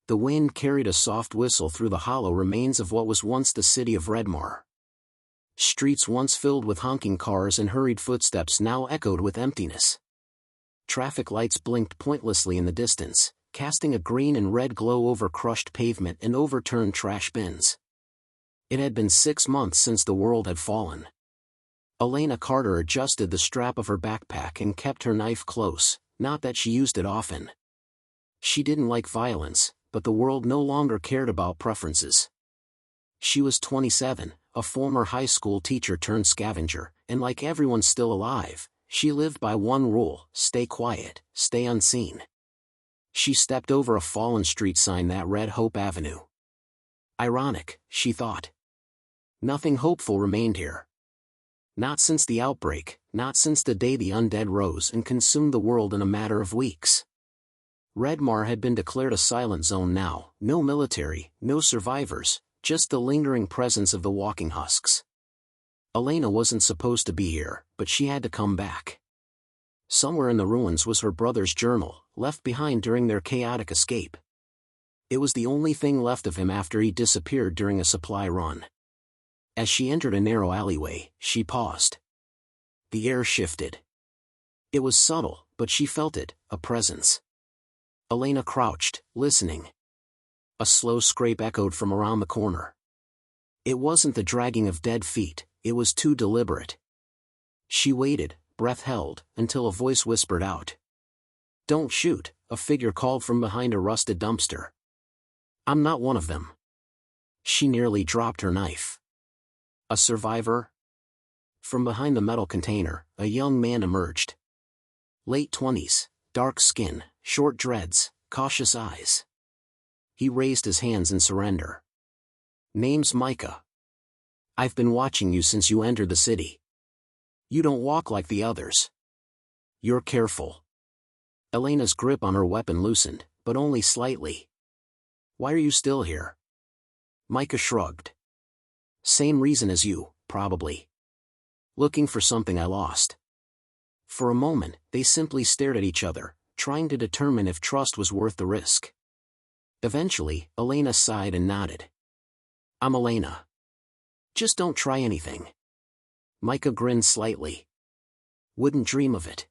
The wind carried a soft whistle through the hollow remains of what was once the city of Redmar. Streets once filled with honking cars and hurried footsteps now echoed with emptiness. Traffic lights blinked pointlessly in the distance, casting a green and red glow over crushed pavement and overturned trash bins. It had been 6 months since the world had fallen. Elena Carter adjusted the strap of her backpack and kept her knife close, not that she used it often. She didn't like violence, but the world no longer cared about preferences. She was 27, a former high school teacher turned scavenger, and like everyone still alive, she lived by one rule: stay quiet, stay unseen. She stepped over a fallen street sign that read Hope Avenue. Ironic, she thought. Nothing hopeful remained here. Not since the outbreak, not since the day the undead rose and consumed the world in a matter of weeks. Redmar had been declared a silent zone now, no military, no survivors, just the lingering presence of the walking husks. Elena wasn't supposed to be here, but she had to come back. Somewhere in the ruins was her brother's journal, left behind during their chaotic escape. It was the only thing left of him after he disappeared during a supply run. As she entered a narrow alleyway, she paused. The air shifted. It was subtle, but she felt it, a presence. Elena crouched, listening. A slow scrape echoed from around the corner. It wasn't the dragging of dead feet, it was too deliberate. She waited, breath held, until a voice whispered out. "Don't shoot," a figure called from behind a rusted dumpster. "I'm not one of them." She nearly dropped her knife. A survivor? From behind the metal container, a young man emerged. Late 20s, dark skin, short dreads, cautious eyes. He raised his hands in surrender. "Name's Micah. I've been watching you since you entered the city. You don't walk like the others. You're careful." Elena's grip on her weapon loosened, but only slightly. "Why are you still here?" Micah shrugged. "Same reason as you, probably. Looking for something I lost." For a moment, they simply stared at each other, trying to determine if trust was worth the risk. Eventually, Elena sighed and nodded. "I'm Elena. Just don't try anything." Micah grinned slightly. "Wouldn't dream of it."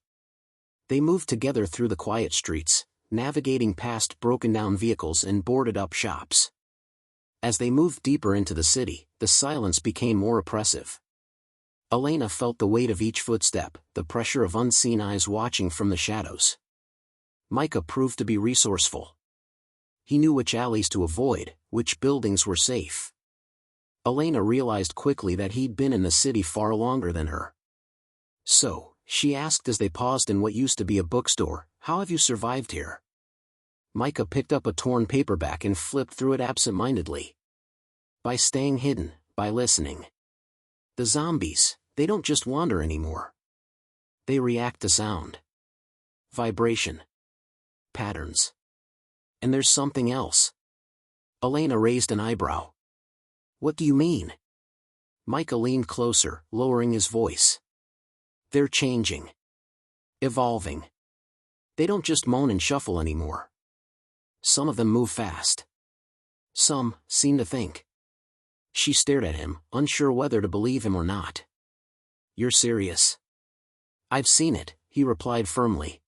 They moved together through the quiet streets, navigating past broken-down vehicles and boarded-up shops. As they moved deeper into the city, the silence became more oppressive. Elena felt the weight of each footstep, the pressure of unseen eyes watching from the shadows. Micah proved to be resourceful. He knew which alleys to avoid, which buildings were safe. Elena realized quickly that he'd been in the city far longer than her. "So," she asked as they paused in what used to be a bookstore, "how have you survived here?" Micah picked up a torn paperback and flipped through it absent-mindedly. "By staying hidden, by listening. The zombies, they don't just wander anymore. They react to sound. Vibration. Patterns. And there's something else." Elena raised an eyebrow. "What do you mean?" Micah leaned closer, lowering his voice. "They're changing. Evolving. They don't just moan and shuffle anymore. Some of them move fast. Some seem to think." She stared at him, unsure whether to believe him or not. "You're serious?" "I've seen it," he replied firmly.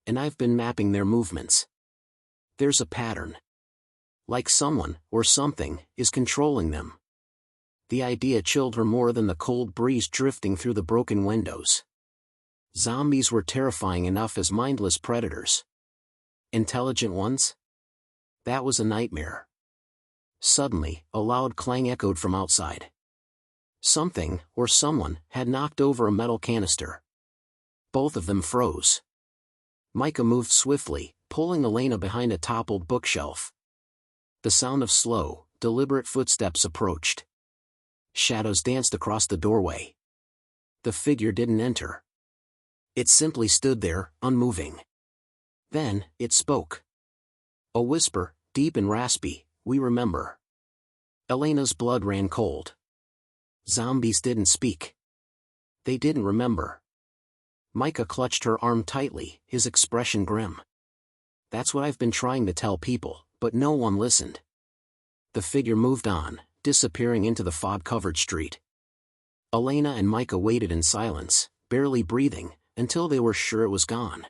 "And I've been mapping their movements. There's a pattern. Like someone, or something, is controlling them." The idea chilled her more than the cold breeze drifting through the broken windows. Zombies were terrifying enough as mindless predators. Intelligent ones? That was a nightmare. Suddenly, a loud clang echoed from outside. Something, or someone, had knocked over a metal canister. Both of them froze. Micah moved swiftly, pulling Elena behind a toppled bookshelf. The sound of slow, deliberate footsteps approached. Shadows danced across the doorway. The figure didn't enter. It simply stood there, unmoving. Then, it spoke. A whisper, deep and raspy, "We remember." Elena's blood ran cold. Zombies didn't speak. They didn't remember. Micah clutched her arm tightly, his expression grim. "That's what I've been trying to tell people, but no one listened. The figure moved on, disappearing into the fog-covered street. Elena and Micah waited in silence, barely breathing, until they were sure it was gone.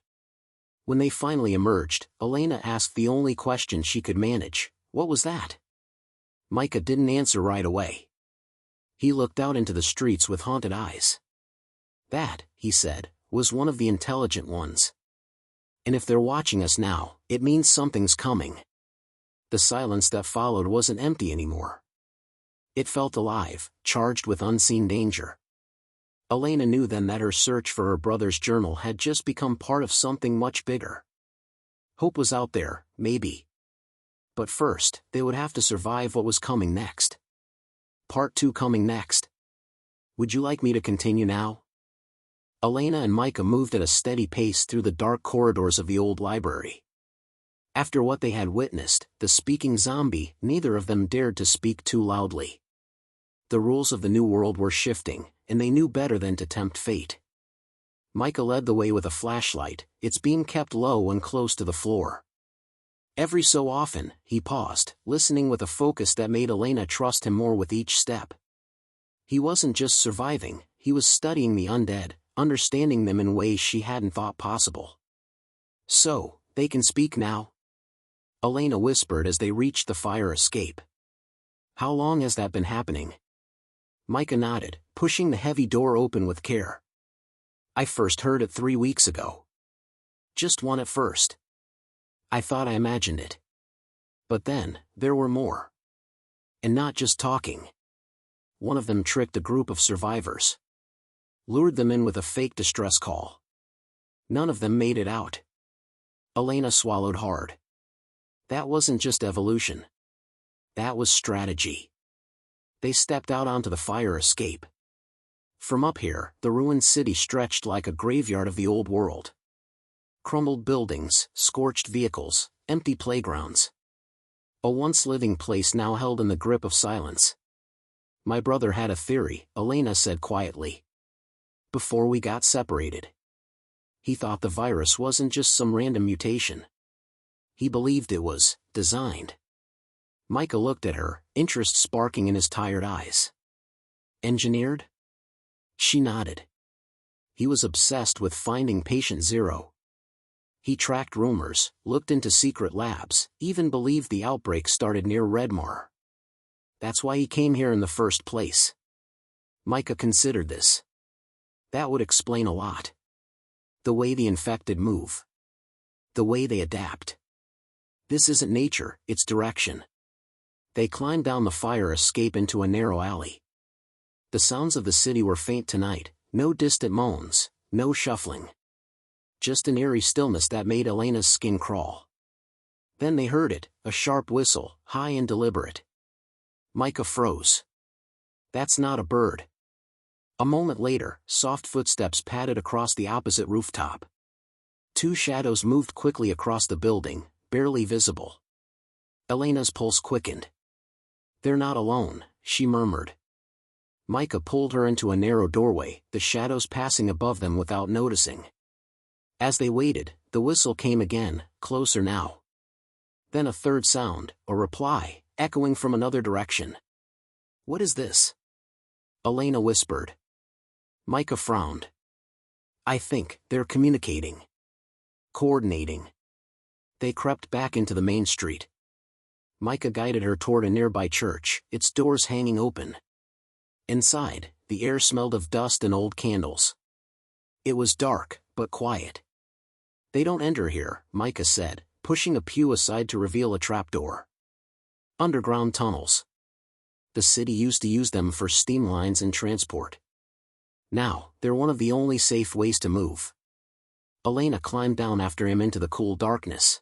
When they finally emerged, Elena asked the only question she could manage, "What was that?" Micah didn't answer right away. He looked out into the streets with haunted eyes. "That," he said, "was one of the intelligent ones. And if they're watching us now, it means something's coming." The silence that followed wasn't empty anymore. It felt alive, charged with unseen danger. Elena knew then that her search for her brother's journal had just become part of something much bigger. Hope was out there, maybe. But first, they would have to survive what was coming next. Part 2 coming next. Would you like me to continue now? Elena and Micah moved at a steady pace through the dark corridors of the old library. After what they had witnessed, the speaking zombie, neither of them dared to speak too loudly. The rules of the new world were shifting, and they knew better than to tempt fate. Micah led the way with a flashlight, its beam kept low and close to the floor. Every so often, he paused, listening with a focus that made Elena trust him more with each step. He wasn't just surviving, he was studying the undead, understanding them in ways she hadn't thought possible. "So, they can speak now?" Elena whispered as they reached the fire escape. "How long has that been happening?" Micah nodded, pushing the heavy door open with care. "I first heard it 3 weeks ago. Just one at first. I thought I imagined it. But then, there were more. And not just talking. One of them tricked a group of survivors. Lured them in with a fake distress call. None of them made it out." Elena swallowed hard. That wasn't just evolution. That was strategy. They stepped out onto the fire escape. From up here, the ruined city stretched like a graveyard of the old world. Crumbled buildings, scorched vehicles, empty playgrounds. A once living place now held in the grip of silence. "My brother had a theory," Elena said quietly. "Before we got separated. He thought the virus wasn't just some random mutation. He believed it was designed." Micah looked at her, interest sparking in his tired eyes. "Engineered?" She nodded. "He was obsessed with finding patient zero. He tracked rumors, looked into secret labs, even believed the outbreak started near Redmar. That's why he came here in the first place." Micah considered this. That would explain a lot. The way the infected move. The way they adapt. This isn't nature, it's direction. They climbed down the fire escape into a narrow alley. The sounds of the city were faint tonight, no distant moans, no shuffling. Just an eerie stillness that made Elena's skin crawl. Then they heard it, a sharp whistle, high and deliberate. Micah froze. "That's not a bird." A moment later, soft footsteps padded across the opposite rooftop. 2 shadows moved quickly across the building, barely visible. Elena's pulse quickened. "They're not alone," she murmured. Micah pulled her into a narrow doorway, the shadows passing above them without noticing. As they waited, the whistle came again, closer now. Then a third sound, a reply, echoing from another direction. "What is this?" Elena whispered. Micah frowned. "I think they're communicating. Coordinating." They crept back into the main street. Micah guided her toward a nearby church, its doors hanging open. Inside, the air smelled of dust and old candles. It was dark, but quiet. "They don't enter here," Micah said, pushing a pew aside to reveal a trapdoor. "Underground tunnels. The city used to use them for steam lines and transport. Now, they're one of the only safe ways to move." Elena climbed down after him into the cool darkness.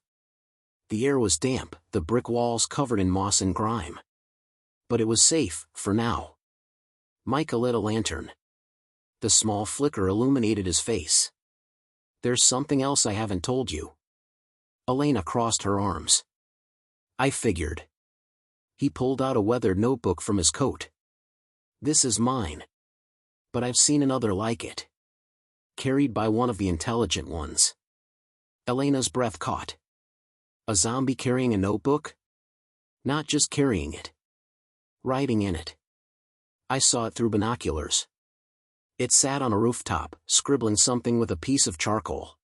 The air was damp, the brick walls covered in moss and grime. But it was safe, for now. Micah lit a lantern. The small flicker illuminated his face. "There's something else I haven't told you." Elena crossed her arms. "I figured." He pulled out a weathered notebook from his coat. "This is mine. But I've seen another like it. Carried by one of the intelligent ones." Elena's breath caught. A zombie carrying a notebook? Not just carrying it. Riding in it. I saw it through binoculars. It sat on a rooftop, scribbling something with a piece of charcoal.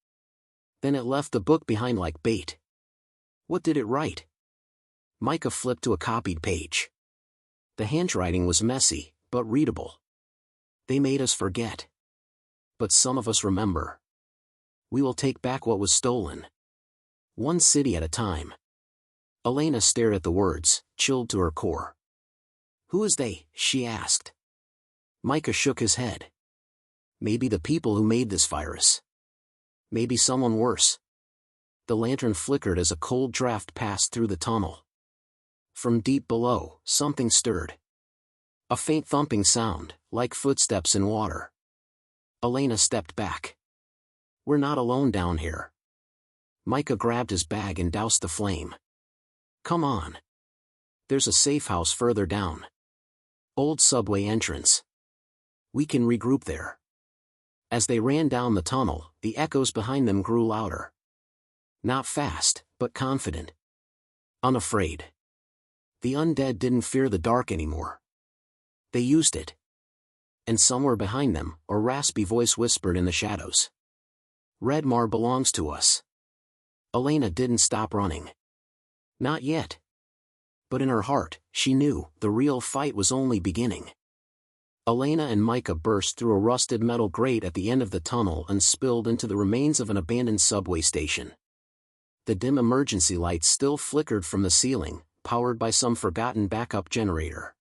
Then it left the book behind like bait. What did it write? Micah flipped to a copied page. The handwriting was messy, but readable. They made us forget. But some of us remember. We will take back what was stolen. One city at a time. Elena stared at the words, chilled to her core. Who is they? She asked. Micah shook his head. Maybe the people who made this virus. Maybe someone worse. The lantern flickered as a cold draft passed through the tunnel. From deep below, something stirred. A faint thumping sound, like footsteps in water. Elena stepped back. We're not alone down here. Micah grabbed his bag and doused the flame. Come on. There's a safe house further down. Old subway entrance. We can regroup there. As they ran down the tunnel, the echoes behind them grew louder. Not fast, but confident. Unafraid. The undead didn't fear the dark anymore. They used it. And somewhere behind them, a raspy voice whispered in the shadows. Redmar belongs to us. Elena didn't stop running. Not yet. But in her heart, she knew the real fight was only beginning. Elena and Micah burst through a rusted metal grate at the end of the tunnel and spilled into the remains of an abandoned subway station. The dim emergency lights still flickered from the ceiling, powered by some forgotten backup generator.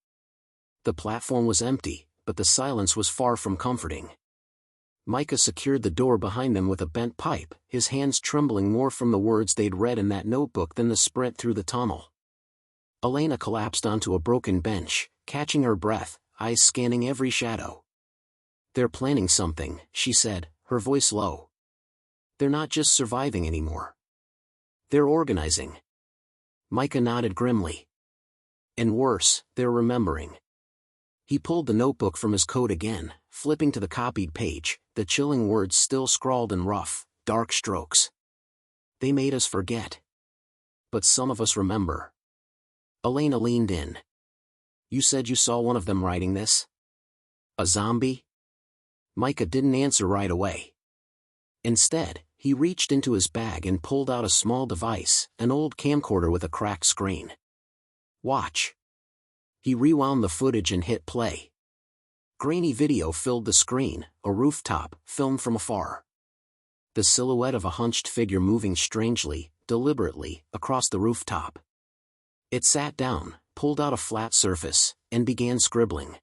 The platform was empty, but the silence was far from comforting. Micah secured the door behind them with a bent pipe, his hands trembling more from the words they'd read in that notebook than the sprint through the tunnel. Elena collapsed onto a broken bench, catching her breath, eyes scanning every shadow. They're planning something, she said, her voice low. They're not just surviving anymore. They're organizing. Micah nodded grimly. And worse, they're remembering. He pulled the notebook from his coat again, flipping to the copied page, the chilling words still scrawled in rough, dark strokes. They made us forget. But some of us remember. Elena leaned in. You said you saw one of them writing this? A zombie? Micah didn't answer right away. Instead, he reached into his bag and pulled out a small device, an old camcorder with a cracked screen. Watch. He rewound the footage and hit play. Grainy video filled the screen, a rooftop, filmed from afar. The silhouette of a hunched figure moving strangely, deliberately, across the rooftop. It sat down, pulled out a flat surface, and began scribbling.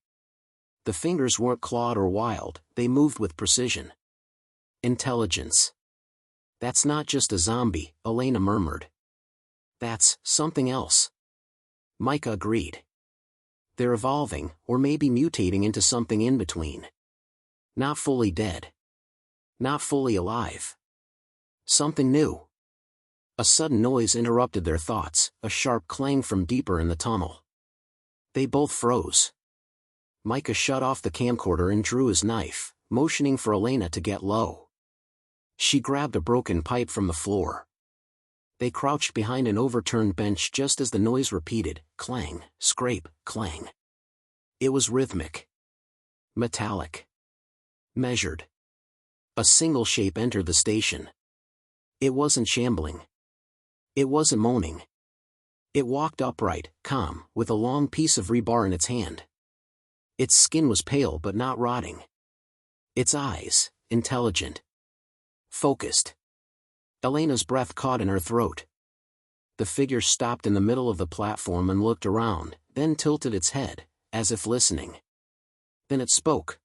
The fingers weren't clawed or wild, they moved with precision. Intelligence. That's not just a zombie, Elena murmured. That's something else. Micah agreed. They're evolving, or maybe mutating into something in between. Not fully dead. Not fully alive. Something new. A sudden noise interrupted their thoughts, a sharp clang from deeper in the tunnel. They both froze. Micah shut off the camcorder and drew his knife, motioning for Elena to get low. She grabbed a broken pipe from the floor. They crouched behind an overturned bench just as the noise repeated, clang, scrape, clang. It was rhythmic. Metallic. Measured. A single shape entered the station. It wasn't shambling. It wasn't moaning. It walked upright, calm, with a long piece of rebar in its hand. Its skin was pale but not rotting. Its eyes, intelligent. Focused. Elena's breath caught in her throat. The figure stopped in the middle of the platform and looked around, then tilted its head, as if listening. Then it spoke.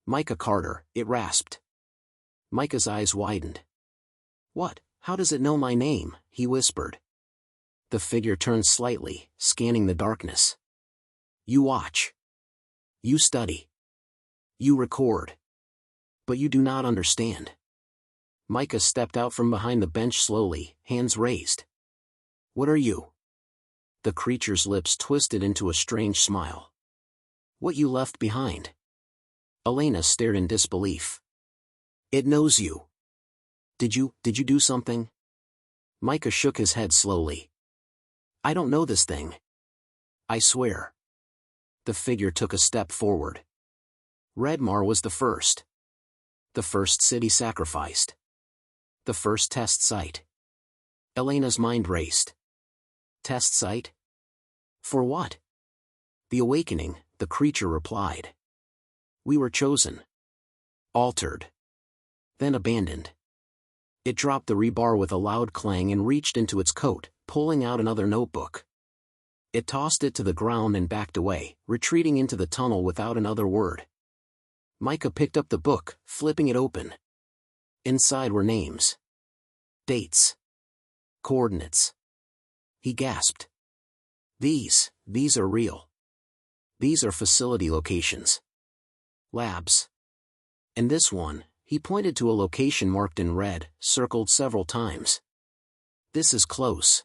Micah Carter, it rasped. Micah's eyes widened. What? How does it know my name? He whispered. The figure turned slightly, scanning the darkness. You watch. You study. You record. But you do not understand. Micah stepped out from behind the bench slowly, hands raised. What are you? The creature's lips twisted into a strange smile. What you left behind. Elena stared in disbelief. It knows you. Did you do something? Micah shook his head slowly. I don't know this thing. I swear. The figure took a step forward. Redmar was the first. The first city sacrificed. The first test site. Elena's mind raced. Test site? For what? The awakening, the creature replied. We were chosen. Altered. Then abandoned. It dropped the rebar with a loud clang and reached into its coat, pulling out another notebook. It tossed it to the ground and backed away, retreating into the tunnel without another word. Micah picked up the book, flipping it open. Inside were names. Dates. Coordinates. He gasped. These are real. These are facility locations. Labs. And this one, he pointed to a location marked in red, circled several times. This is close.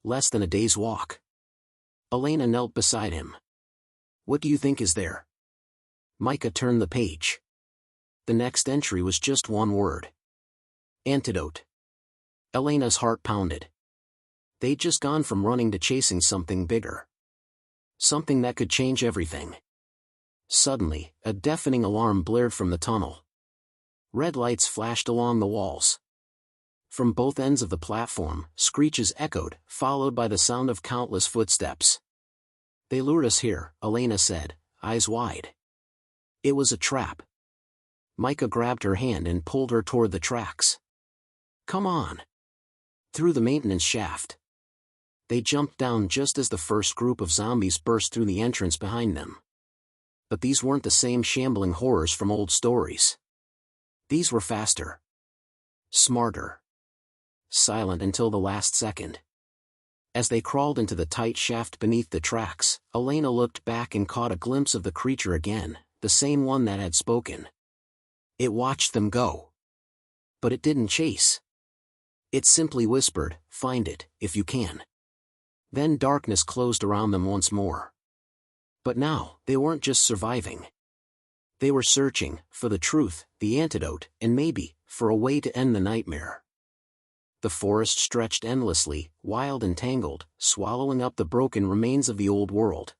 Less than a day's walk. Elena knelt beside him. What do you think is there? Micah turned the page. The next entry was just one word. Antidote. Elena's heart pounded. They'd just gone from running to chasing something bigger. Something that could change everything. Suddenly, a deafening alarm blared from the tunnel. Red lights flashed along the walls. From both ends of the platform, screeches echoed, followed by the sound of countless footsteps. They lured us here, Elena said, eyes wide. It was a trap. Micah grabbed her hand and pulled her toward the tracks. Come on. Through the maintenance shaft. They jumped down just as the first group of zombies burst through the entrance behind them. But these weren't the same shambling horrors from old stories. These were faster. Smarter. Silent until the last second. As they crawled into the tight shaft beneath the tracks, Elena looked back and caught a glimpse of the creature again, the same one that had spoken. It watched them go. But it didn't chase. It simply whispered, "Find it, if you can." Then darkness closed around them once more. But now, they weren't just surviving. They were searching, for the truth, the antidote, and maybe, for a way to end the nightmare. The forest stretched endlessly, wild and tangled, swallowing up the broken remains of the old world.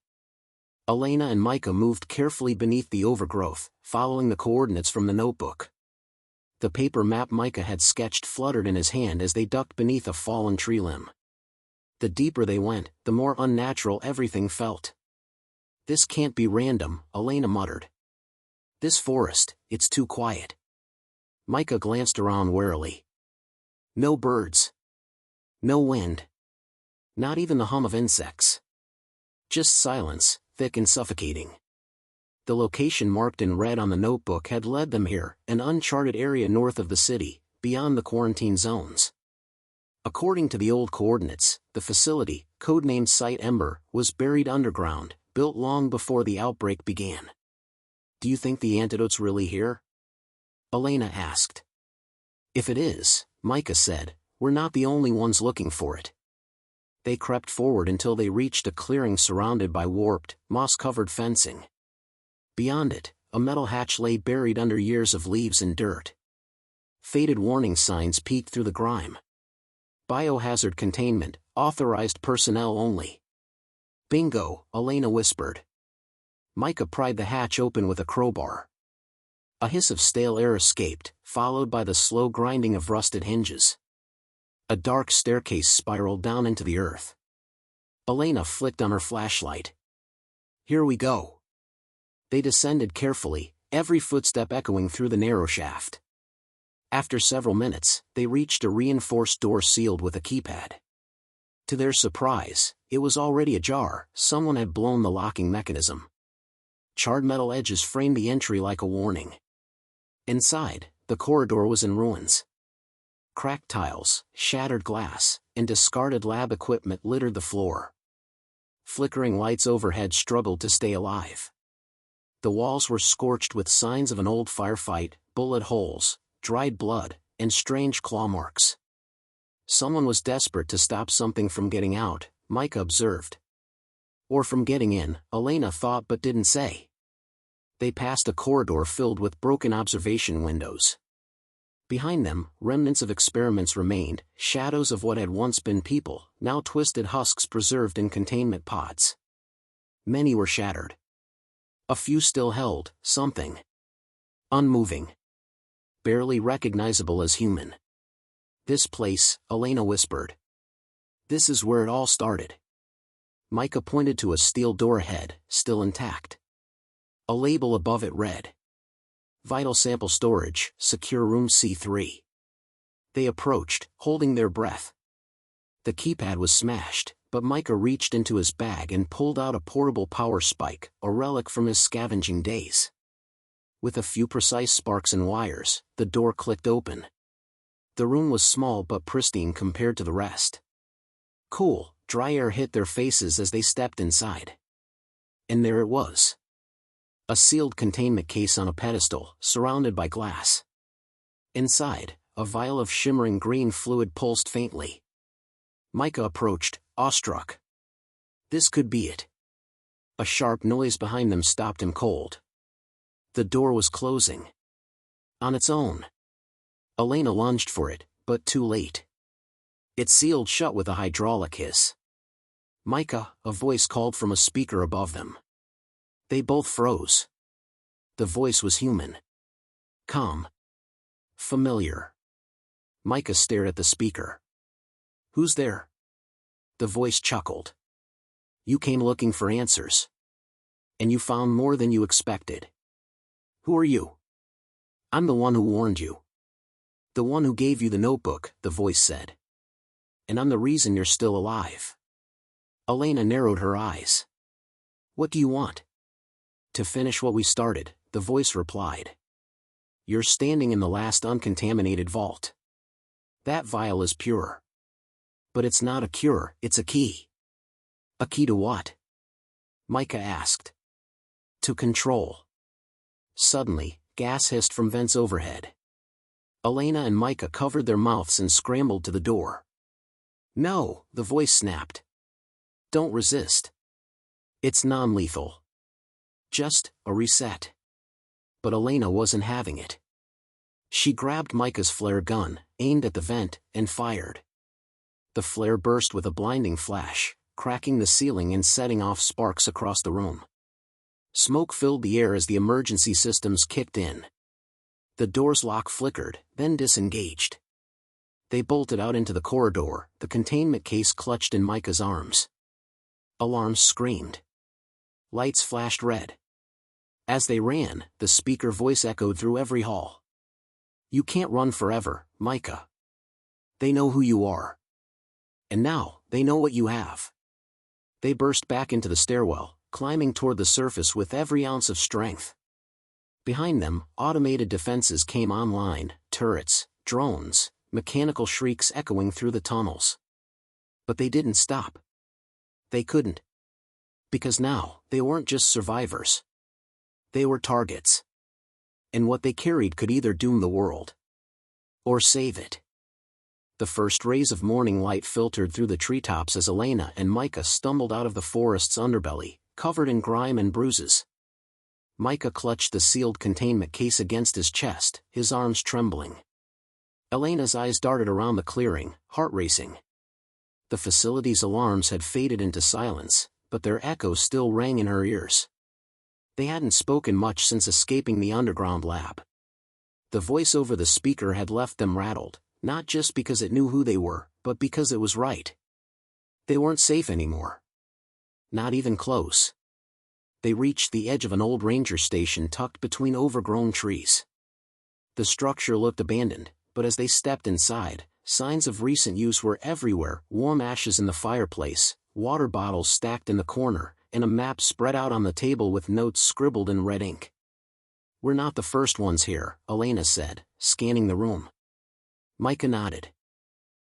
Elena and Micah moved carefully beneath the overgrowth, following the coordinates from the notebook. The paper map Micah had sketched fluttered in his hand as they ducked beneath a fallen tree limb. The deeper they went, the more unnatural everything felt. This can't be random, Elena muttered. This forest, it's too quiet. Micah glanced around warily. No birds. No wind. Not even the hum of insects. Just silence, thick and suffocating. The location marked in red on the notebook had led them here, an uncharted area north of the city, beyond the quarantine zones. According to the old coordinates, the facility, codenamed Site Ember, was buried underground, built long before the outbreak began. Do you think the antidote's really here? Elena asked. If it is, Micah said, we're not the only ones looking for it. They crept forward until they reached a clearing surrounded by warped, moss-covered fencing. Beyond it, a metal hatch lay buried under years of leaves and dirt. Faded warning signs peeked through the grime. Biohazard containment, authorized personnel only. Bingo, Elena whispered. Micah pried the hatch open with a crowbar. A hiss of stale air escaped, followed by the slow grinding of rusted hinges. A dark staircase spiraled down into the earth. Elena flicked on her flashlight. Here we go. They descended carefully, every footstep echoing through the narrow shaft. After several minutes, they reached a reinforced door sealed with a keypad. To their surprise, it was already ajar. Someone had blown the locking mechanism. Charred metal edges framed the entry like a warning. Inside, the corridor was in ruins. Cracked tiles, shattered glass, and discarded lab equipment littered the floor. Flickering lights overhead struggled to stay alive. The walls were scorched with signs of an old firefight, bullet holes, dried blood, and strange claw marks. Someone was desperate to stop something from getting out, Micah observed. Or from getting in, Elena thought but didn't say. They passed a corridor filled with broken observation windows. Behind them, remnants of experiments remained, shadows of what had once been people, now twisted husks preserved in containment pods. Many were shattered. A few still held something. Unmoving. Barely recognizable as human. "This place," Elena whispered. "This is where it all started." Micah pointed to a steel door ahead, still intact. A label above it read, "Vital Sample Storage, Secure Room C3." They approached, holding their breath. The keypad was smashed, but Micah reached into his bag and pulled out a portable power spike, a relic from his scavenging days. With a few precise sparks and wires, the door clicked open. The room was small but pristine compared to the rest. Cool, dry air hit their faces as they stepped inside. And there it was. A sealed containment case on a pedestal, surrounded by glass. Inside, a vial of shimmering green fluid pulsed faintly. Micah approached, awestruck. This could be it. A sharp noise behind them stopped him cold. The door was closing. On its own. Elena lunged for it, but too late. It sealed shut with a hydraulic hiss. "Micah," a voice called from a speaker above them. They both froze. The voice was human. Calm. Familiar. Micah stared at the speaker. "Who's there?" The voice chuckled. "You came looking for answers. And you found more than you expected. Who are you?" "I'm the one who warned you. The one who gave you the notebook," the voice said. "And I'm the reason you're still alive." Elena narrowed her eyes. "What do you want?" "To finish what we started," the voice replied. "You're standing in the last uncontaminated vault. That vial is pure. But it's not a cure, it's a key." "A key to what?" Micah asked. "To control." Suddenly, gas hissed from vents overhead. Elena and Micah covered their mouths and scrambled to the door. "No," the voice snapped. "Don't resist. It's non-lethal. Just a reset." But Elena wasn't having it. She grabbed Micah's flare gun, aimed at the vent, and fired. The flare burst with a blinding flash, cracking the ceiling and setting off sparks across the room. Smoke filled the air as the emergency systems kicked in. The door's lock flickered, then disengaged. They bolted out into the corridor, the containment case clutched in Micah's arms. Alarms screamed. Lights flashed red. As they ran, the speaker voice echoed through every hall. "You can't run forever, Micah. They know who you are. And now, they know what you have." They burst back into the stairwell, climbing toward the surface with every ounce of strength. Behind them, automated defenses came online, turrets, drones, mechanical shrieks echoing through the tunnels. But they didn't stop. They couldn't. Because now, they weren't just survivors. They were targets. And what they carried could either doom the world or save it. The first rays of morning light filtered through the treetops as Elena and Micah stumbled out of the forest's underbelly, covered in grime and bruises. Micah clutched the sealed containment case against his chest, his arms trembling. Elena's eyes darted around the clearing, heart racing. The facility's alarms had faded into silence, but their echoes still rang in her ears. They hadn't spoken much since escaping the underground lab. The voice over the speaker had left them rattled, not just because it knew who they were, but because it was right. They weren't safe anymore. Not even close. They reached the edge of an old ranger station tucked between overgrown trees. The structure looked abandoned, but as they stepped inside, signs of recent use were everywhere: warm ashes in the fireplace, water bottles stacked in the corner, and a map spread out on the table with notes scribbled in red ink. "We're not the first ones here," Elena said, scanning the room. Micah nodded.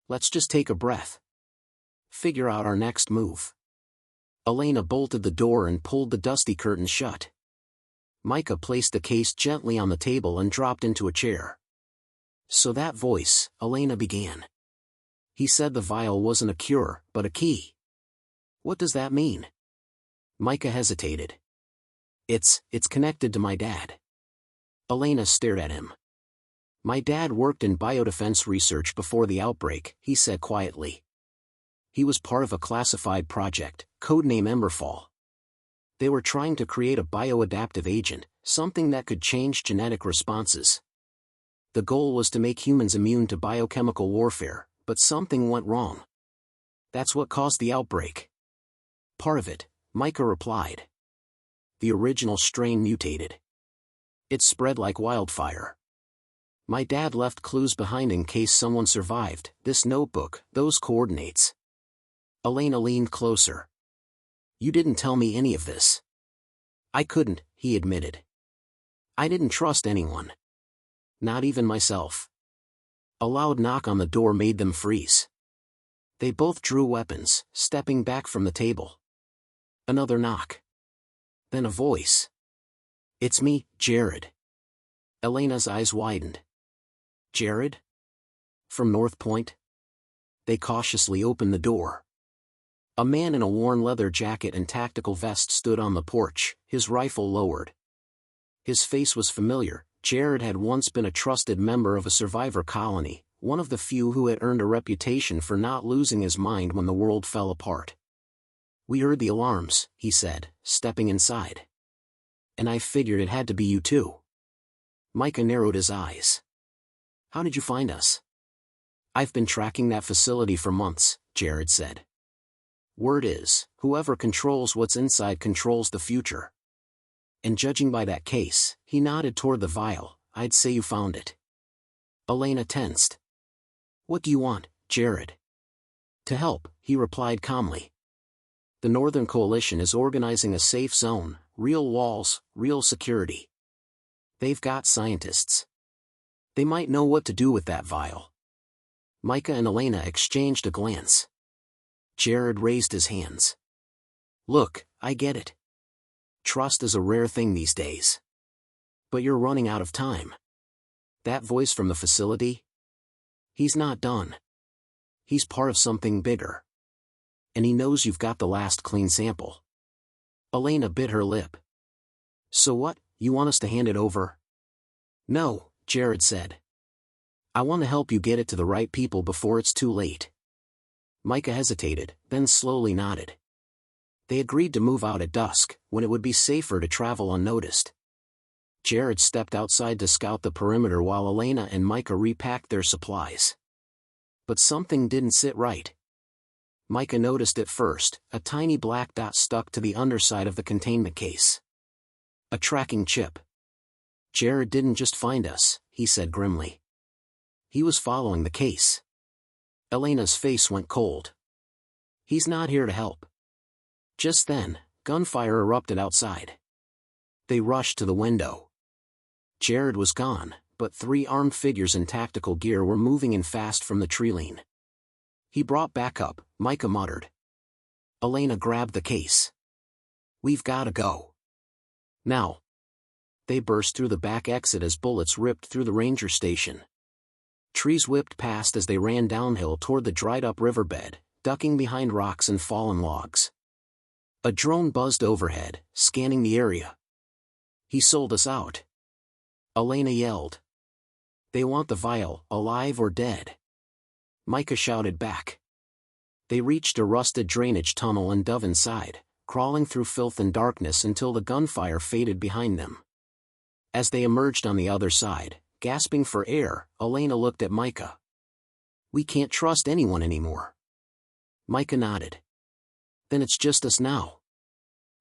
"Let's just take a breath. Figure out our next move." Elena bolted the door and pulled the dusty curtain shut. Micah placed the case gently on the table and dropped into a chair. "So that voice," Elena began. "He said the vial wasn't a cure, but a key. What does that mean?" Micah hesitated. It's connected to my dad." Elena stared at him. My dad worked in biodefense research before the outbreak, he said quietly. He was part of a classified project, codename Emberfall. They were trying to create a bioadaptive agent, something that could change genetic responses. The goal was to make humans immune to biochemical warfare, but something went wrong. That's what caused the outbreak. Part of it, Micah replied. The original strain mutated. It spread like wildfire. My dad left clues behind in case someone survived, this notebook, those coordinates. Elena leaned closer. You didn't tell me any of this. I couldn't, he admitted. I didn't trust anyone. Not even myself. A loud knock on the door made them freeze. They both drew weapons, stepping back from the table. Another knock. Then a voice. It's me, Jared. Elena's eyes widened. Jared? From North Point? They cautiously opened the door. A man in a worn leather jacket and tactical vest stood on the porch, his rifle lowered. His face was familiar. Jared had once been a trusted member of a survivor colony, one of the few who had earned a reputation for not losing his mind when the world fell apart. We heard the alarms, he said, stepping inside. And I figured it had to be you too. Micah narrowed his eyes. How did you find us? I've been tracking that facility for months, Jared said. Word is, whoever controls what's inside controls the future. And judging by that case, he nodded toward the vial, I'd say you found it. Elena tensed. What do you want, Jared? To help, he replied calmly. The Northern Coalition is organizing a safe zone, real walls, real security. They've got scientists. They might know what to do with that vial. Micah and Elena exchanged a glance. Jared raised his hands. Look, I get it. Trust is a rare thing these days. But you're running out of time. That voice from the facility? He's not done. He's part of something bigger. And he knows you've got the last clean sample. Elena bit her lip. So what, you want us to hand it over? No, Jared said. I want to help you get it to the right people before it's too late. Micah hesitated, then slowly nodded. They agreed to move out at dusk, when it would be safer to travel unnoticed. Jared stepped outside to scout the perimeter while Elena and Micah repacked their supplies. But something didn't sit right. Micah noticed it first, a tiny black dot stuck to the underside of the containment case. A tracking chip. Jared didn't just find us, he said grimly. He was following the case. Elena's face went cold. He's not here to help. Just then, gunfire erupted outside. They rushed to the window. Jared was gone, but 3 armed figures in tactical gear were moving in fast from the treeline. He brought backup, Micah muttered. Elena grabbed the case. We've gotta go. Now. They burst through the back exit as bullets ripped through the ranger station. Trees whipped past as they ran downhill toward the dried-up riverbed, ducking behind rocks and fallen logs. A drone buzzed overhead, scanning the area. He sold us out. Elena yelled. They want the vial, alive or dead. Micah shouted back. They reached a rusted drainage tunnel and dove inside, crawling through filth and darkness until the gunfire faded behind them. As they emerged on the other side, gasping for air, Elena looked at Micah. We can't trust anyone anymore. Micah nodded. Then it's just us now.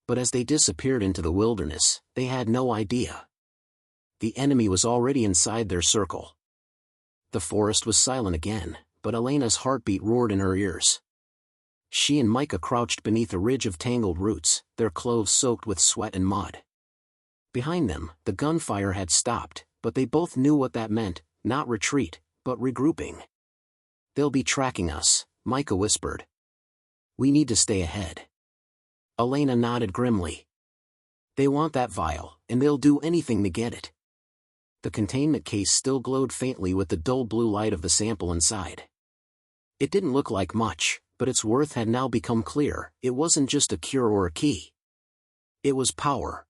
But as they disappeared into the wilderness, they had no idea. The enemy was already inside their circle. The forest was silent again, but Elena's heartbeat roared in her ears. She and Micah crouched beneath a ridge of tangled roots, their clothes soaked with sweat and mud. Behind them, the gunfire had stopped, but they both knew what that meant, not retreat, but regrouping. They'll be tracking us, Micah whispered. We need to stay ahead. Elena nodded grimly. They want that vial, and they'll do anything to get it. The containment case still glowed faintly with the dull blue light of the sample inside. It didn't look like much, but its worth had now become clear. It wasn't just a cure or a key. It was power.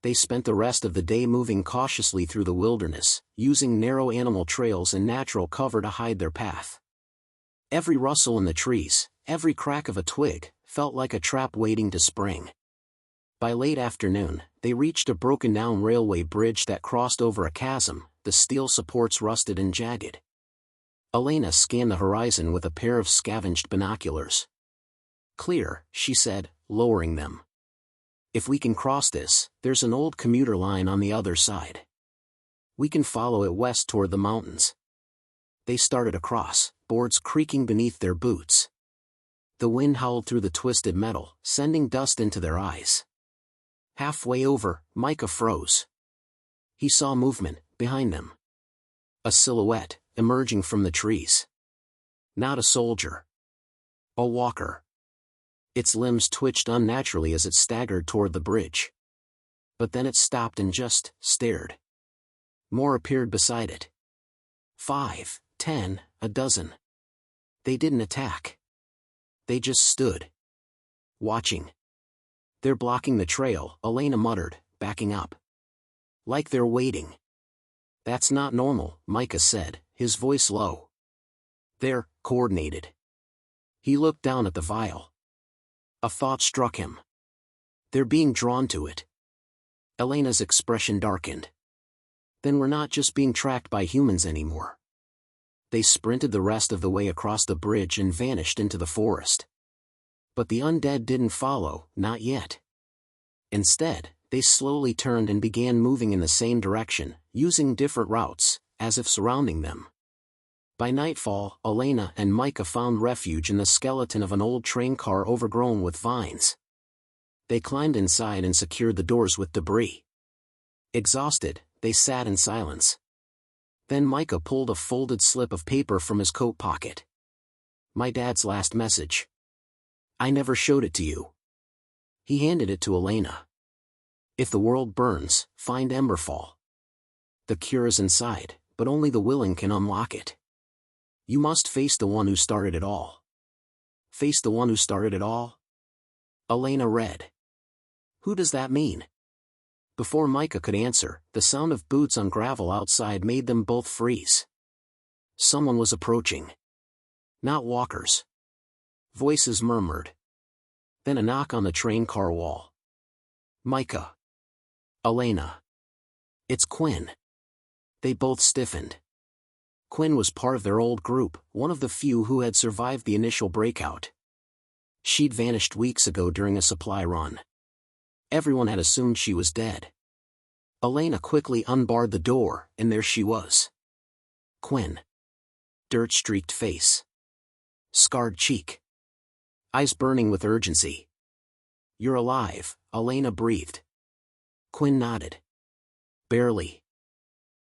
They spent the rest of the day moving cautiously through the wilderness, using narrow animal trails and natural cover to hide their path. Every rustle in the trees, every crack of a twig, felt like a trap waiting to spring. By late afternoon, they reached a broken-down railway bridge that crossed over a chasm, the steel supports rusted and jagged. Elena scanned the horizon with a pair of scavenged binoculars. "Clear," she said, lowering them. "If we can cross this, there's an old commuter line on the other side. We can follow it west toward the mountains." They started across, boards creaking beneath their boots. The wind howled through the twisted metal, sending dust into their eyes. Halfway over, Micah froze. He saw movement, behind them. A silhouette, emerging from the trees. Not a soldier. A walker. Its limbs twitched unnaturally as it staggered toward the bridge. But then it stopped and just stared. More appeared beside it. 5, 10, a dozen. They didn't attack. They just stood. Watching. "They're blocking the trail," Elena muttered, backing up. "Like they're waiting." "That's not normal," Micah said, his voice low. "They're coordinated." He looked down at the vial. A thought struck him. They're being drawn to it. Elena's expression darkened. Then we're not just being tracked by humans anymore. They sprinted the rest of the way across the bridge and vanished into the forest. But the undead didn't follow, not yet. Instead, they slowly turned and began moving in the same direction, using different routes, as if surrounding them. By nightfall, Elena and Micah found refuge in the skeleton of an old train car overgrown with vines. They climbed inside and secured the doors with debris. Exhausted, they sat in silence. Then Micah pulled a folded slip of paper from his coat pocket. "My dad's last message. I never showed it to you." He handed it to Elena. "If the world burns, find Emberfall. The cure is inside, but only the willing can unlock it. You must face the one who started it all." "Face the one who started it all?" Elena read. "Who does that mean?" Before Micah could answer, the sound of boots on gravel outside made them both freeze. Someone was approaching. Not walkers. Voices murmured. Then a knock on the train car wall. "Micah." "Elena." "It's Quinn." They both stiffened. Quinn was part of their old group, one of the few who had survived the initial breakout. She'd vanished weeks ago during a supply run. Everyone had assumed she was dead. Elena quickly unbarred the door, and there she was. Quinn. Dirt-streaked face. Scarred cheek. Eyes burning with urgency. "You're alive," Elena breathed. Quinn nodded. "Barely.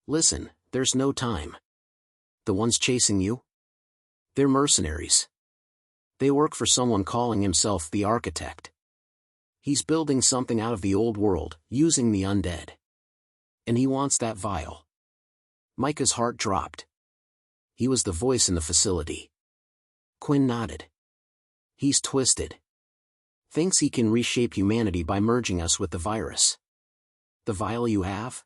Listen, there's no time. The ones chasing you? They're mercenaries. They work for someone calling himself the Architect. He's building something out of the old world, using the undead. And he wants that vial." Micah's heart dropped. He was the voice in the facility. Quinn nodded. "He's twisted. Thinks he can reshape humanity by merging us with the virus. The vial you have?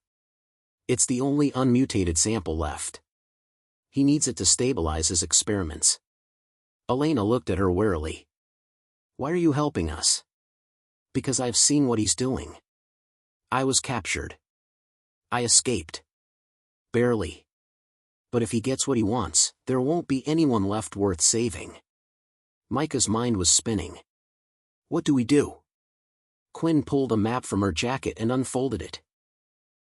It's the only unmutated sample left. He needs it to stabilize his experiments." Elena looked at her warily. "Why are you helping us?" "Because I've seen what he's doing. I was captured. I escaped. Barely. But if he gets what he wants, there won't be anyone left worth saving." Micah's mind was spinning. "What do we do?" Quinn pulled a map from her jacket and unfolded it.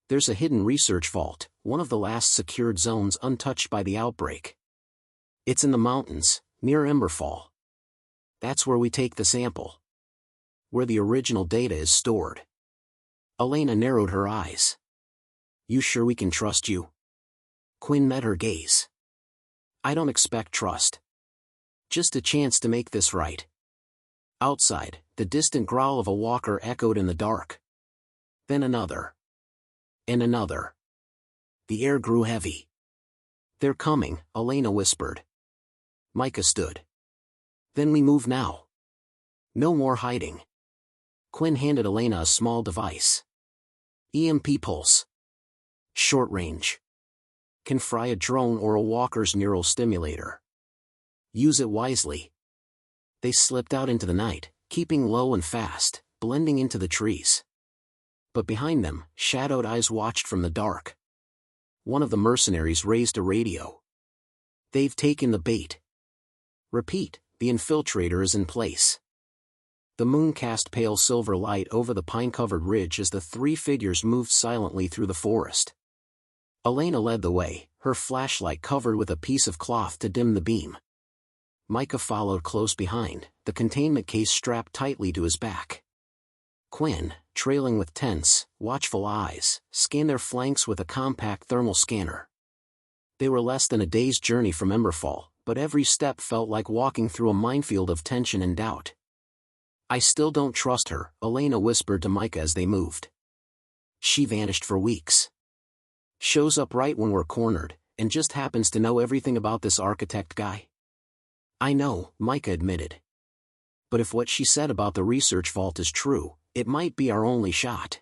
"There's a hidden research vault, one of the last secured zones untouched by the outbreak. It's in the mountains, near Emberfall. That's where we take the sample. Where the original data is stored." Elena narrowed her eyes. "You sure we can trust you?" Quinn met her gaze. "I don't expect trust. Just a chance to make this right." Outside, the distant growl of a walker echoed in the dark. Then another. And another. The air grew heavy. "They're coming," Elena whispered. Micah stood. "Then we move now. No more hiding." Quinn handed Elena a small device. EMP pulse. Short range. Can fry a drone or a walker's neural stimulator. Use it wisely. They slipped out into the night, keeping low and fast, blending into the trees. But behind them, shadowed eyes watched from the dark. One of the mercenaries raised a radio. They've taken the bait. Repeat, the infiltrator is in place. The moon cast pale silver light over the pine-covered ridge as the three figures moved silently through the forest. Elena led the way, her flashlight covered with a piece of cloth to dim the beam. Micah followed close behind, the containment case strapped tightly to his back. Quinn, trailing with tense, watchful eyes, scanned their flanks with a compact thermal scanner. They were less than a day's journey from Emberfall, but every step felt like walking through a minefield of tension and doubt. I still don't trust her, Elena whispered to Micah as they moved. She vanished for weeks. Shows up right when we're cornered, and just happens to know everything about this architect guy. I know, Micah admitted. But if what she said about the research vault is true, it might be our only shot.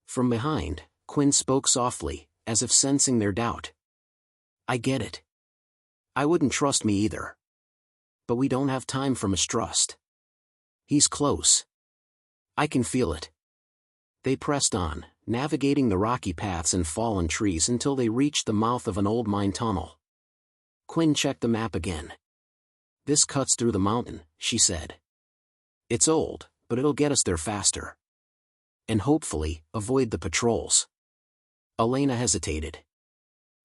From behind, Quinn spoke softly, as if sensing their doubt. I get it. I wouldn't trust me either. But we don't have time for mistrust. He's close. I can feel it. They pressed on, navigating the rocky paths and fallen trees until they reached the mouth of an old mine tunnel. Quinn checked the map again. This cuts through the mountain, she said. It's old, but it'll get us there faster. And hopefully, avoid the patrols. Elena hesitated.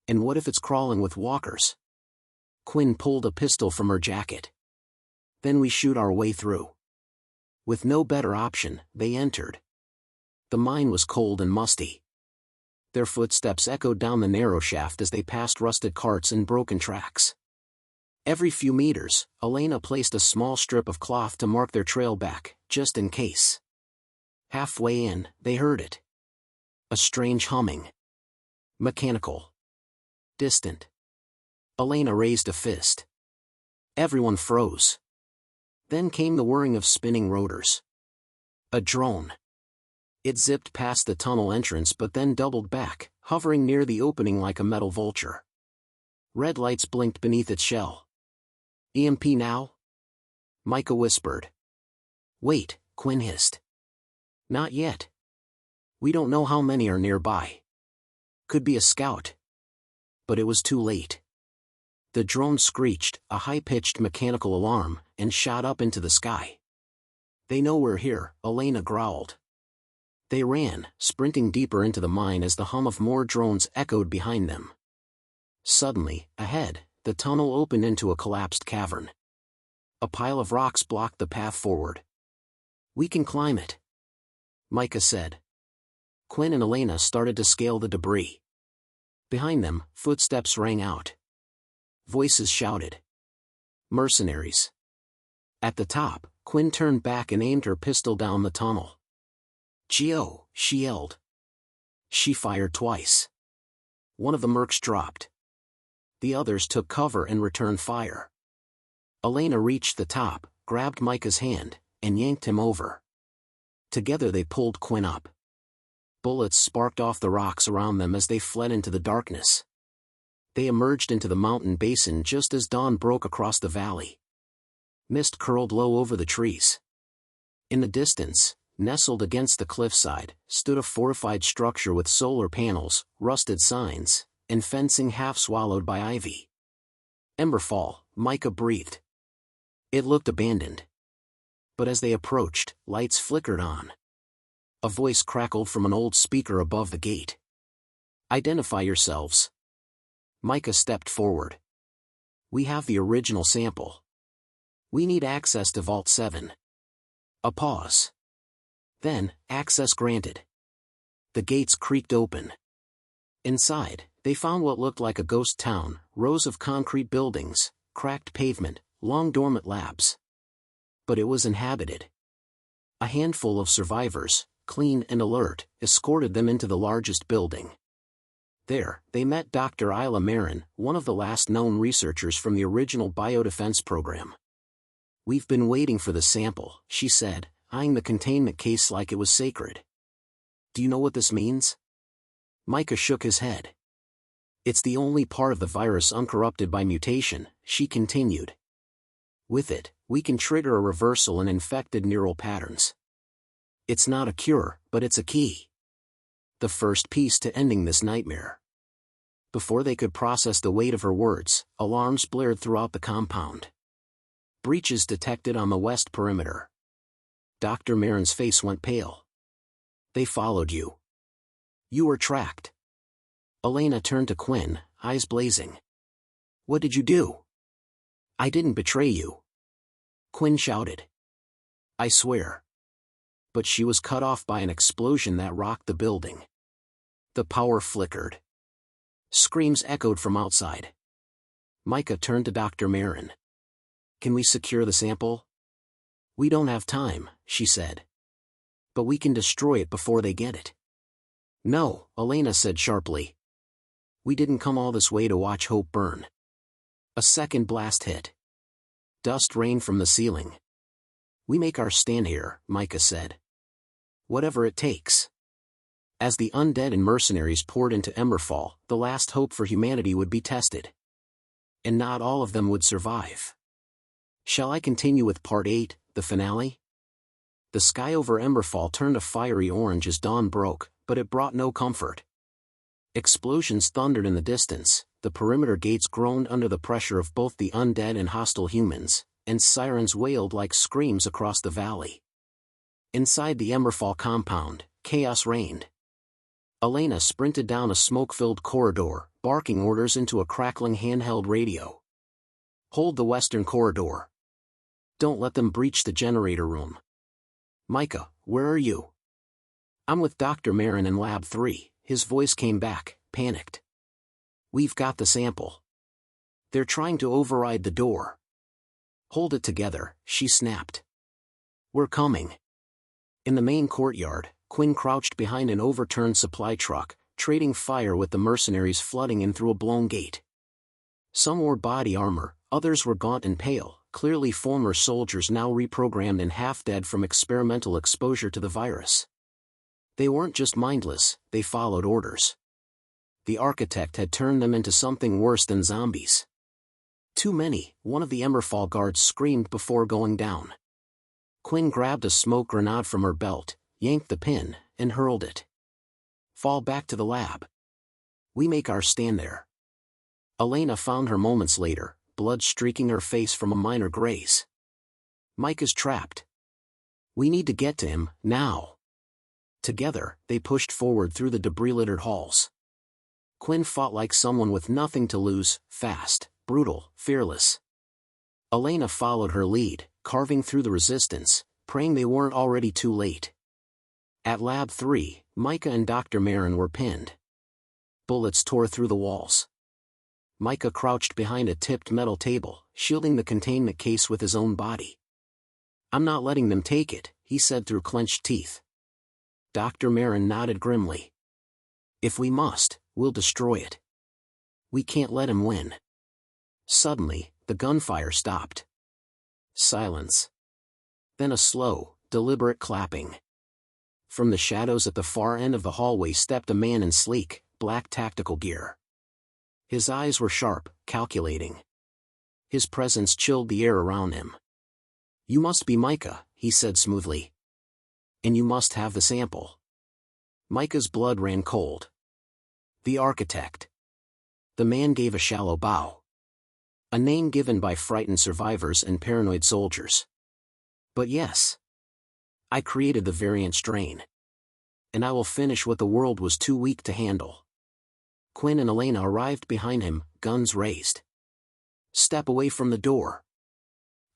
And what if it's crawling with walkers? Quinn pulled a pistol from her jacket. Then we shoot our way through. With no better option, they entered. The mine was cold and musty. Their footsteps echoed down the narrow shaft as they passed rusted carts and broken tracks. Every few meters, Elena placed a small strip of cloth to mark their trail back, just in case. Halfway in, they heard it. A strange humming. Mechanical. Distant. Elena raised a fist. Everyone froze. Then came the whirring of spinning rotors. A drone. It zipped past the tunnel entrance but then doubled back, hovering near the opening like a metal vulture. Red lights blinked beneath its shell. EMP now? Micah whispered. Wait, Quinn hissed. Not yet. We don't know how many are nearby. Could be a scout. But it was too late. The drone screeched, a high-pitched mechanical alarm, and shot up into the sky. They know we're here, Elena growled. They ran, sprinting deeper into the mine as the hum of more drones echoed behind them. Suddenly, ahead, the tunnel opened into a collapsed cavern. A pile of rocks blocked the path forward. We can climb it, Micah said. Quinn and Elena started to scale the debris. Behind them, footsteps rang out. Voices shouted. Mercenaries. At the top, Quinn turned back and aimed her pistol down the tunnel. Geo, she yelled. She fired twice. One of the mercs dropped. The others took cover and returned fire. Elena reached the top, grabbed Micah's hand, and yanked him over. Together they pulled Quinn up. Bullets sparked off the rocks around them as they fled into the darkness. They emerged into the mountain basin just as dawn broke across the valley. Mist curled low over the trees. In the distance, nestled against the cliffside, stood a fortified structure with solar panels, rusted signs, and fencing half swallowed by ivy. Emberfall, Micah breathed. It looked abandoned. But as they approached, lights flickered on. A voice crackled from an old speaker above the gate. Identify yourselves. Micah stepped forward. We have the original sample. We need access to Vault 7. A pause. Then, access granted. The gates creaked open. Inside, they found what looked like a ghost town, rows of concrete buildings, cracked pavement, long dormant labs. But it was inhabited. A handful of survivors, clean and alert, escorted them into the largest building. There, they met Dr. Isla Marin, one of the last known researchers from the original biodefense program. We've been waiting for the sample, she said, eyeing the containment case like it was sacred. Do you know what this means? Micah shook his head. It's the only part of the virus uncorrupted by mutation, she continued. With it, we can trigger a reversal in infected neural patterns. It's not a cure, but it's a key. The first piece to ending this nightmare. Before they could process the weight of her words, alarms blared throughout the compound. Breaches detected on the west perimeter. Dr. Marin's face went pale. They followed you. You were tracked. Elena turned to Quinn, eyes blazing. What did you do? I didn't betray you. Quinn shouted. I swear. But she was cut off by an explosion that rocked the building. The power flickered. Screams echoed from outside. Micah turned to Dr. Marin. Can we secure the sample? We don't have time, she said. But we can destroy it before they get it. No, Elena said sharply. We didn't come all this way to watch hope burn. A second blast hit. Dust rained from the ceiling. We make our stand here, Micah said. Whatever it takes. As the undead and mercenaries poured into Emberfall, the last hope for humanity would be tested. And not all of them would survive. Shall I continue with Part 8, the finale? The sky over Emberfall turned a fiery orange as dawn broke, but it brought no comfort. Explosions thundered in the distance, the perimeter gates groaned under the pressure of both the undead and hostile humans, and sirens wailed like screams across the valley. Inside the Emberfall compound, chaos reigned. Elena sprinted down a smoke-filled corridor, barking orders into a crackling handheld radio. Hold the western corridor. Don't let them breach the generator room. Micah, where are you? I'm with Dr. Marin in Lab 3, his voice came back, panicked. We've got the sample. They're trying to override the door. Hold it together, she snapped. We're coming. In the main courtyard, Quinn crouched behind an overturned supply truck, trading fire with the mercenaries flooding in through a blown gate. Some wore body armor, others were gaunt and pale, clearly former soldiers now reprogrammed and half-dead from experimental exposure to the virus. They weren't just mindless, they followed orders. The architect had turned them into something worse than zombies. Too many, one of the Emberfall guards screamed before going down. Quinn grabbed a smoke grenade from her belt, yanked the pin, and hurled it. Fall back to the lab. We make our stand there. Elena found her moments later, blood streaking her face from a minor graze. Micah's trapped. We need to get to him, now. Together, they pushed forward through the debris-littered halls. Quinn fought like someone with nothing to lose, fast, brutal, fearless. Elena followed her lead, carving through the resistance, praying they weren't already too late. At Lab 3, Micah and Dr. Marin were pinned. Bullets tore through the walls. Micah crouched behind a tipped metal table, shielding the containment case with his own body. I'm not letting them take it, he said through clenched teeth. Dr. Marin nodded grimly. If we must, we'll destroy it. We can't let him win. Suddenly, the gunfire stopped. Silence. Then a slow, deliberate clapping. From the shadows at the far end of the hallway stepped a man in sleek, black tactical gear. His eyes were sharp, calculating. His presence chilled the air around him. You must be Micah, he said smoothly. And you must have the sample. Micah's blood ran cold. The architect. The man gave a shallow bow. A name given by frightened survivors and paranoid soldiers. But yes. I created the variant strain. And I will finish what the world was too weak to handle. Quinn and Elena arrived behind him, guns raised. Step away from the door.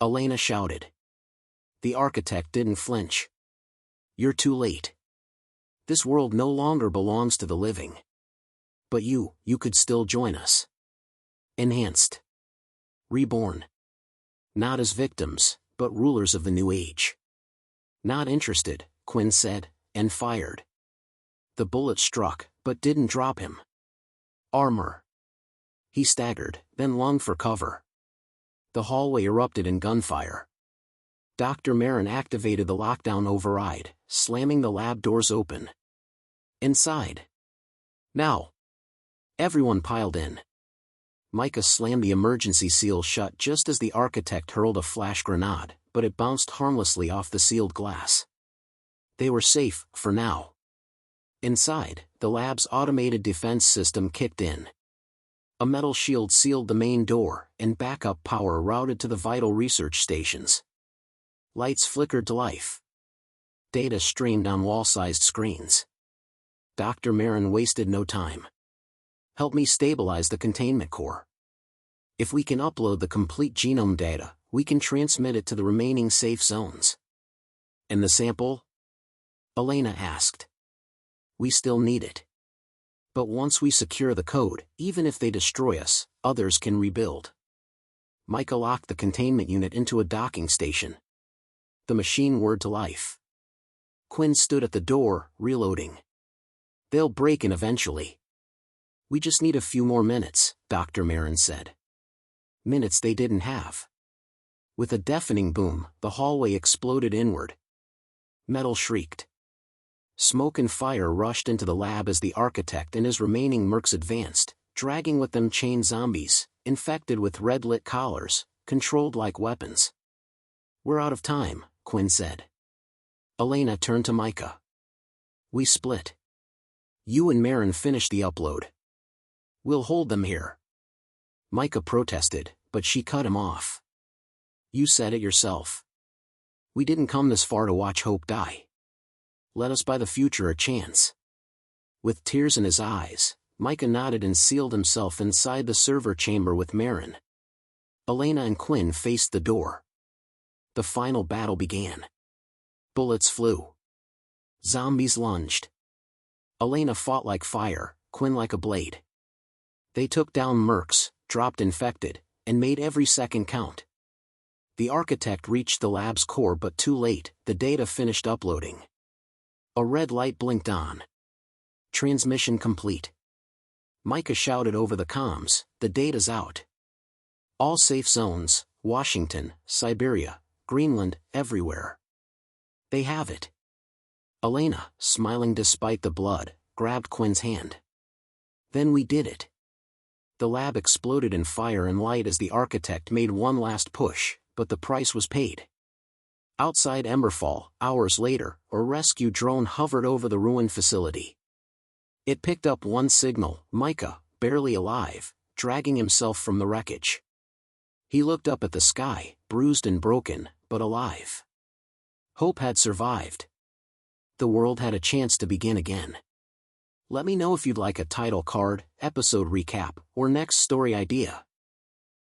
Elena shouted. The architect didn't flinch. You're too late. This world no longer belongs to the living. But you could still join us. Enhanced. Reborn. Not as victims, but rulers of the new age. Not interested, Quinn said, and fired. The bullet struck, but didn't drop him. Armor. He staggered, then lunged for cover. The hallway erupted in gunfire. Dr. Marin activated the lockdown override, slamming the lab doors open. Inside. Now. Everyone piled in. Micah slammed the emergency seal shut just as the architect hurled a flash grenade, but it bounced harmlessly off the sealed glass. They were safe, for now. Inside, the lab's automated defense system kicked in. A metal shield sealed the main door, and backup power routed to the vital research stations. Lights flickered to life. Data streamed on wall-sized screens. Dr. Marin wasted no time. Help me stabilize the containment core. If we can upload the complete genome data, we can transmit it to the remaining safe zones. And the sample? Elena asked. We still need it. But once we secure the code, even if they destroy us, others can rebuild. Micah locked the containment unit into a docking station. The machine whirred to life. Quinn stood at the door, reloading. They'll break in eventually. We just need a few more minutes, Dr. Marin said. Minutes they didn't have. With a deafening boom, the hallway exploded inward. Metal shrieked. Smoke and fire rushed into the lab as the architect and his remaining mercs advanced, dragging with them chained zombies, infected with red-lit collars, controlled like weapons. We're out of time, Quinn said. Elena turned to Micah. We split. You and Marin finish the upload. We'll hold them here. Micah protested, but she cut him off. You said it yourself. We didn't come this far to watch hope die. Let us buy the future a chance. With tears in his eyes, Micah nodded and sealed himself inside the server chamber with Marin. Elena and Quinn faced the door. The final battle began. Bullets flew. Zombies lunged. Elena fought like fire, Quinn like a blade. They took down mercs, dropped infected, and made every second count. The architect reached the lab's core but too late, the data finished uploading. A red light blinked on. Transmission complete. Micah shouted over the comms, the data's out. All safe zones, Washington, Siberia, Greenland, everywhere. They have it. Elena, smiling despite the blood, grabbed Quinn's hand. Then we did it. The lab exploded in fire and light as the architect made one last push, but the price was paid. Outside Emberfall, hours later, a rescue drone hovered over the ruined facility. It picked up one signal, Micah, barely alive, dragging himself from the wreckage. He looked up at the sky, bruised and broken, but alive. Hope had survived. The world had a chance to begin again. Let me know if you'd like a title card, episode recap, or next story idea.